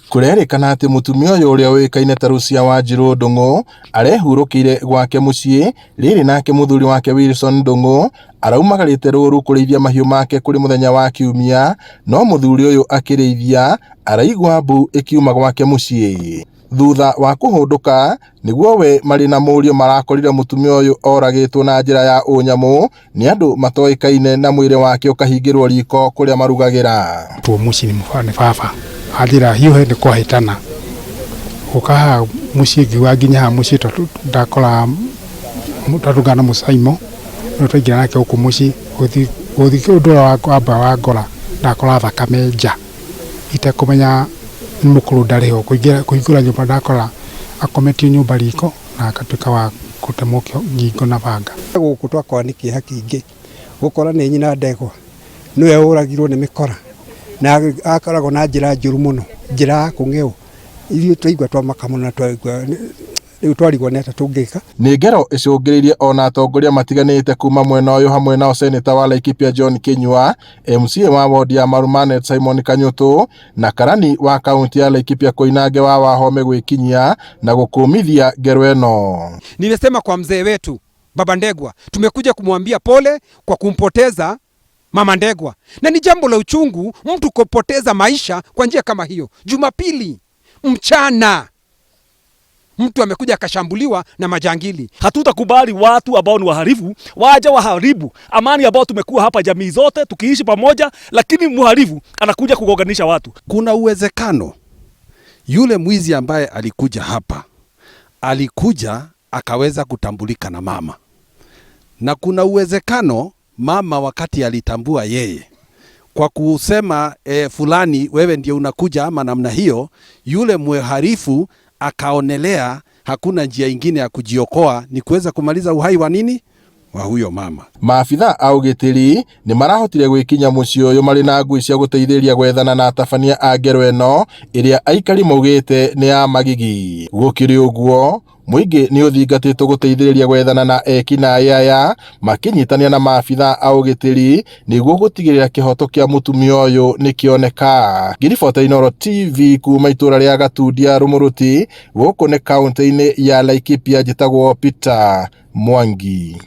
Kurerikana ati mutumia uyu uria wikaine ta Rucia Wanjiru Ndung'u arehurukire gwake mucii riri nake muthuri wake Wilson Ndung'u araumagarite ruru kurithia mahiu make kuri muthenya wa Kiumia, no muthuri uyu akirithia araigwa mbu ikiuma gwake mucii. Thutha wa kuhunduka niguo we mari na murio marakorire mutumia uyu oragitwo na njira ya unyamu ni andu matoikaine na mwiri wake ukahingirwo riko kuria marugagira. Tu mucii ni mfane baba athira hiuhe ni kwahitana ukaha mucii ngiwa nginya ha mucii ndakora mutarugana mucaimo nutwaingira nake uku mucii uthi ndura wa kwamba wa ngora ndakora thakame nja itakumenya mukuru ndariho kuingura nyumba ndakora akometio nyumba riko na akatuika wa kutemokio ngingo na banga guku twakwa ni kiha kingi gukora ni nyina ndegwa niwe uragirwo ni mikora na akoragwo na njira njuru muno njira kung'eu irio twaigwa twamaka muno na twaigwa riu twarigwo neta tungika. Ni ngero icungiririe ona atongoria matiganite kuma mwena uyu hamwe na seneta wa Laikipia John Kinyua, MCA wa ward ya Marumanet Simon Kanyutu na karani wa kaunti ya Laikipia Koinange wa Wahome gwikinyia na gukumithia ngero eno. Nimesema kwa mzee wetu Baba Ndegwa, tumekuja kumwambia pole kwa kumpoteza Mama Ndegwa, na ni jambo la uchungu mtu kupoteza maisha kwa njia kama hiyo. Jumapili mchana mtu amekuja akashambuliwa na majangili. Hatutakubali watu ambao ni waharifu waje waharibu amani ambao tumekuwa hapa jamii zote tukiishi pamoja, lakini mharifu anakuja kugonganisha watu. Kuna uwezekano yule mwizi ambaye alikuja hapa alikuja akaweza kutambulika na mama, na kuna uwezekano mama wakati alitambua yeye kwa kusema fulani wewe ndio unakuja ama namna hiyo, yule mharifu akaonelea hakuna njia ingine ya kujiokoa ni kuweza kumaliza uhai wa nini wa huyo mama. Maafitha au gitiri ni marahotire gwikinya mucii uyu mari na ngui cia guteithĩrĩria gwethana na atabania a ngero eno iria aikari maugite ni ya magigi. Gukiri uguo muingi ni uthingatitwo guteithĩrĩria gwethana na eki na aya makinyitania na maafitha au gitiri niguo gutigirira kihoto kia mutumia uyu ni kioneka. Ngiribota Inooro TV kuma itura ria Gatundia Rumuruti guku ni kaunti-ini ya Laikipia, njitagwo Peter Mwangi.